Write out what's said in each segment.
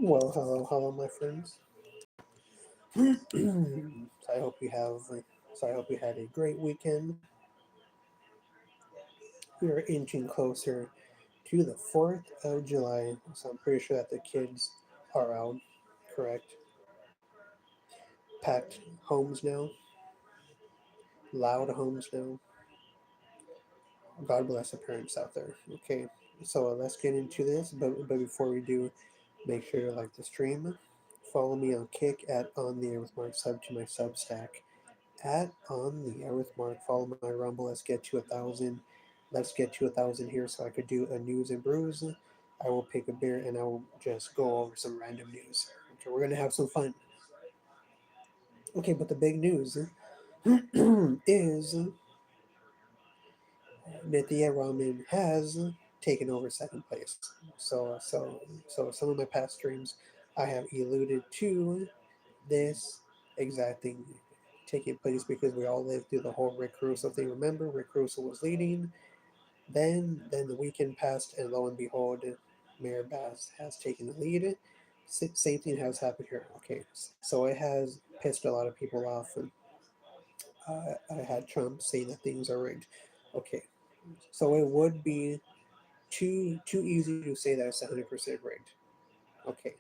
Well, hello, hello, my friends. so I hope you have. So I hope you had a great weekend. We are inching closer to the 4th of July, so I'm pretty sure that the kids are out. Correct. Packed homes now. Loud homes now. God bless the parents out there. Okay, so let's get into this. But before we do, make sure to like the stream. Follow me on Kick at On the Air with Mark. Sub to my Substack at On the Air with Mark. Follow my Rumble. Let's get to 1,000. Let's get to 1,000 here so I could do a news and brews. I will pick a beer and I will just go over some random news. Okay, we're gonna have some fun. Okay, but the big news is Nithya Raman has taken over second place. So some of my past streams, I have alluded to this exact thing taking place because we all lived through the whole Rick Caruso thing. Remember, Rick Caruso was leading. Then the weekend passed, and lo and behold, Mayor Bass has taken the lead. Same thing has happened here. Okay, so it has pissed a lot of people off, and I had Trump saying that things are rigged. Okay, so it would be too easy to say that it's 100% rigged. Okay,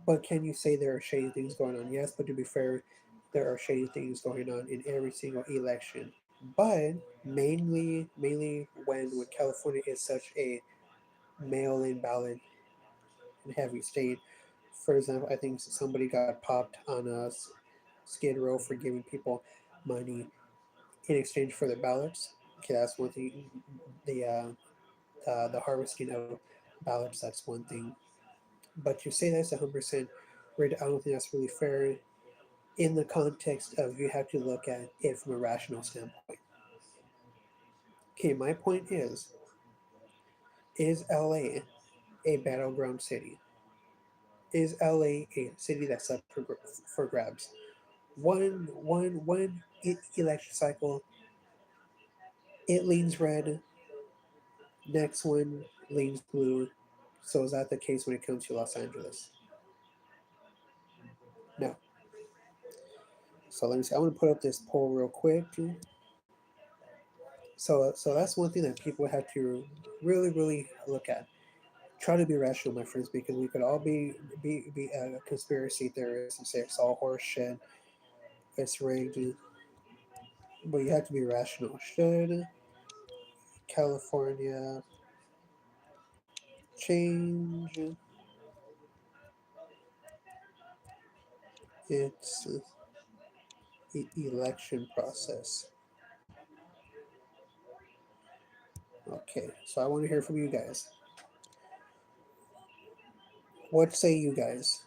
but can you say there are shady things going on? Yes, but to be fair, there are shady things going on in every single election. But mainly when California is such a mail-in ballot and heavy state. For example, I think somebody got popped on a Skid Row for giving people money in exchange for their ballots. Okay, that's one thing. The the harvesting of ballots, that's one thing. But to say that's 100% rigged, I don't think that's really fair in the context of you have to look at it from a rational standpoint. Okay, my point is LA a battleground city? Is LA a city that's up for grabs? One election cycle, it leans red. Next one leans blue. So is that the case when it comes to Los Angeles? No. So let me see. I want to put up this poll real quick. So that's one thing that people have to really look at. Try to be rational, my friends, because we could all be conspiracy theorists and say it's all horse shit, it's rigged, but you have to be rational. Should California change its election process? Okay, so I want to hear from you guys. What say you guys?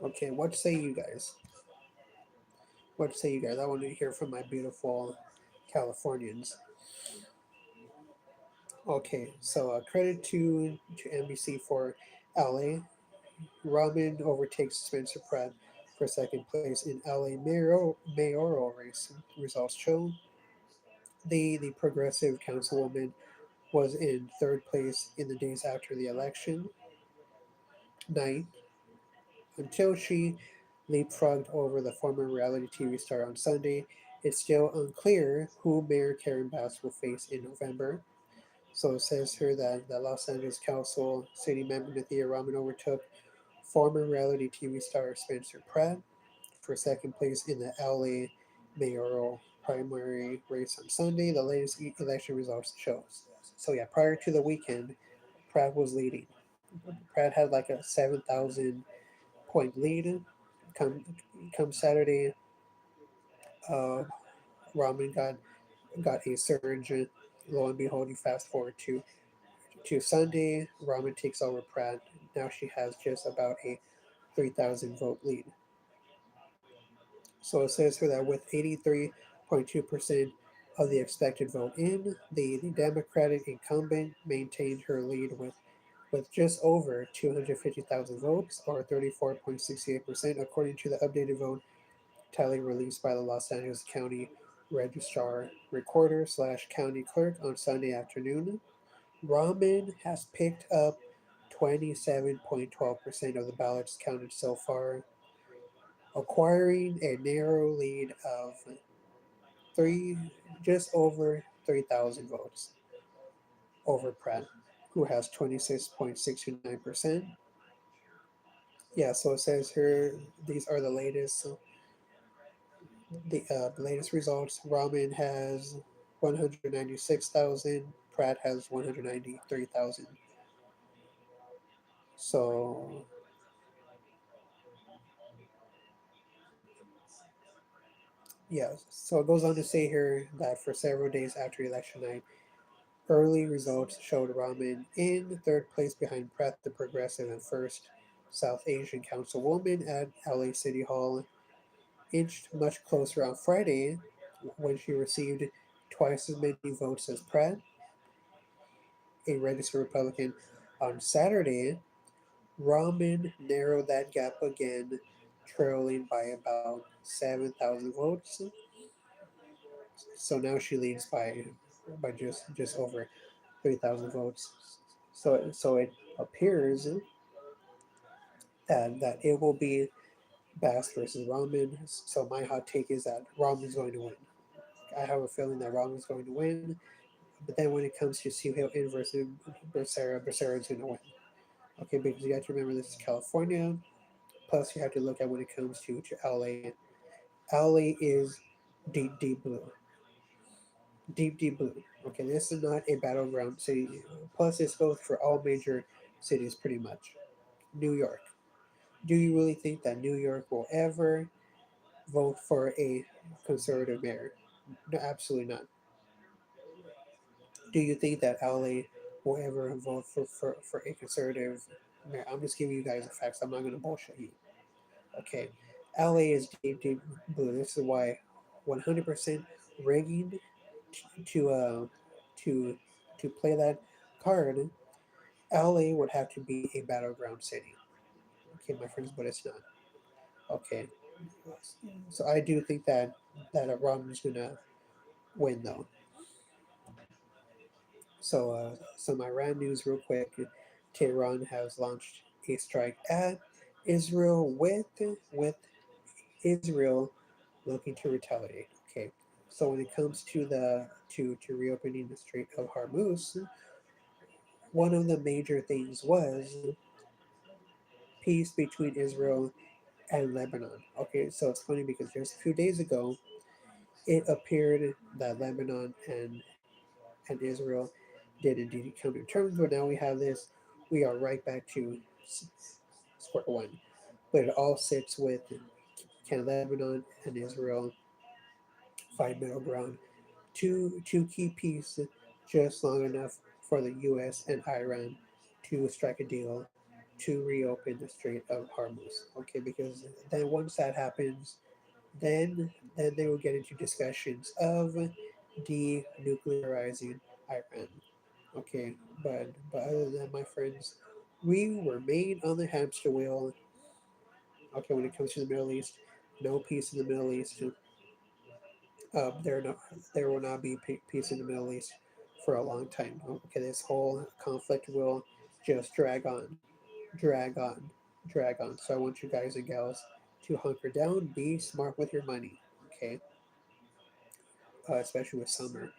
Okay, what say you guys? What say you guys? I want to hear from my beautiful Californians. Okay, so credit to NBC for LA. Raman overtakes Spencer Pratt for second place in LA mayoral race. Results show the progressive councilwoman was in third place in the days after the election night until she leapfrogged over the former reality TV star on Sunday. It's still unclear who Mayor Karen Bass will face in November. So it says here that the Los Angeles Council city member Nithya Raman overtook former reality TV star Spencer Pratt for second place in the LA mayoral primary race on Sunday. The latest election results shows. So yeah, prior to the weekend, Pratt was leading. Pratt had like a 7,000 point lead. Come come Saturday, uh, Raman got a surge. Lo and behold, you fast forward to Sunday. Raman takes over Pratt. Now she has just about a 3,000 vote lead. So it says here that with 83.2% of the expected vote in, the Democratic incumbent maintained her lead with just over 250,000 votes, or 34.68%, according to the updated vote tally released by the Los Angeles County Registrar Recorder / County Clerk on Sunday afternoon. Ramen has picked up 27.12% of the ballots counted so far, acquiring a narrow lead of three, just over 3,000 votes over Pratt, who has 26.69%. Yeah, so it says here these are the latest results. Ramen has 196,000. Pratt has 193,000. So yeah, so it goes on to say here that for several days after election night, early results showed Ramen in third place behind Pratt, the progressive and first South Asian councilwoman at LA City Hall, inched much closer on Friday when she received twice as many votes as Pratt, a registered Republican. On Saturday, Rahman narrowed that gap again, trailing by about 7,000 votes. So now she leads by just over 3,000 votes. So it appears that it will be Bass versus Rahman. So my hot take is that Rahman's going to win. I have a feeling that Rahman's going to win. But then when it comes to Suhail in versus Becerra is going to win. Okay, because you have to remember this is California. Plus, you have to look at when it comes to LA. LA is deep blue. Deep blue. Okay, this is not a battleground city. Plus, this goes for all major cities pretty much. New York. Do you really think that New York will ever vote for a conservative mayor? No, absolutely not. Do you think that LA will ever vote for a conservative mayor? I'm just giving you guys the facts. I'm not going to bullshit you. Okay. LA is deep blue. This is why 100% rigging to to to play that card, LA would have to be a battleground city. Okay, my friends, but it's not. Okay, so I do think that Romney's gonna win though. So my rand news real quick. Tehran has launched a strike at Israel with Israel looking to retaliate. Okay, so when it comes to to reopening the Strait of Hormuz, one of the major things was peace between Israel and Lebanon. Okay, so it's funny because just a few days ago, it appeared that Lebanon and Israel did indeed come to terms, but now we have this. We are right back to square one. But it all sits with can Lebanon and Israel find middle ground to keep peace just long enough for the U.S. and Iran to strike a deal to reopen the Strait of Hormuz. Okay, because then once that happens, then they will get into discussions of denuclearizing Iran. Okay, but other than my friends, we were made on the hamster wheel. Okay, when it comes to the Middle East, no peace in the Middle East. There no, there will not be peace in the Middle East for a long time. Okay, this whole conflict will just drag on, drag on. So I want you guys and gals to hunker down, be smart with your money. Okay, especially with summer.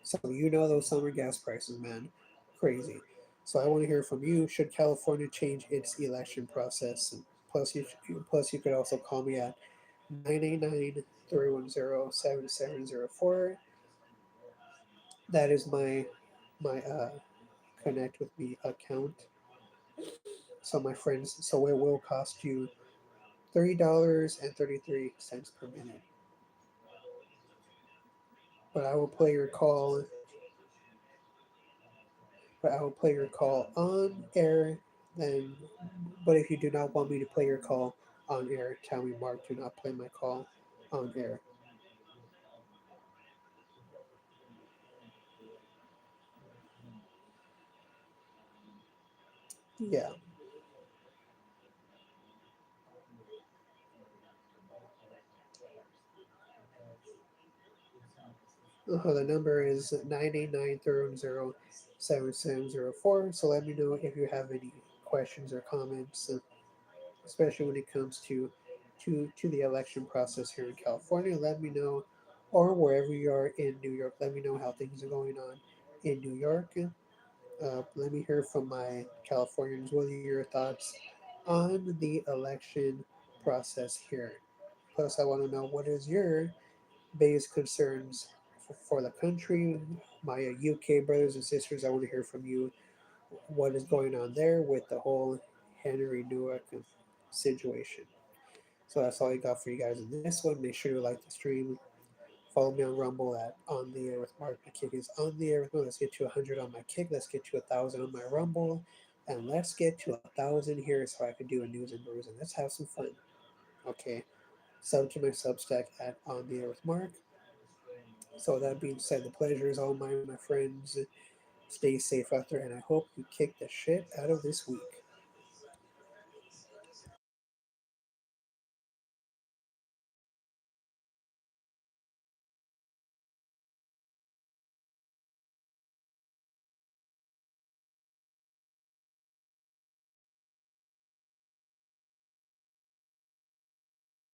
So you know those summer gas prices, man, crazy. So I want to hear from you. Should California change its election process? And plus you could also call me at 989-310-7704. That is my connect with me account. So my friends, so it will cost you $3.33 per minute. But I will play your call. But I will play your call on air. Then, but if you do not want me to play your call on air, tell me, Mark, do not play my call on air. Yeah. The number is 989307704. So let me know if you have any questions or comments, especially when it comes to the election process here in California. Let me know, or wherever you are in New York. Let me know how things are going on in New York. Let me hear from my Californians. What are your thoughts on the election process here? Plus, I want to know what is your biggest concerns for the country. My UK brothers and sisters, I want to hear from you. What is going on there with the whole Henry Newark situation? So that's all I got for you guys in this one. Make sure to like the stream. Follow me on Rumble at On the Air with Mark. My kick is On the Air with Mark. Let's get to 100 on my kick. Let's get to 1,000 on my Rumble. And let's get to 1,000 here so I can do a news and brews. And let's have some fun. Okay. Sub to my Substack at On the Air with Mark. So that being said, the pleasure is all mine, my friends. Stay safe out there, and I hope you kick the shit out of this week.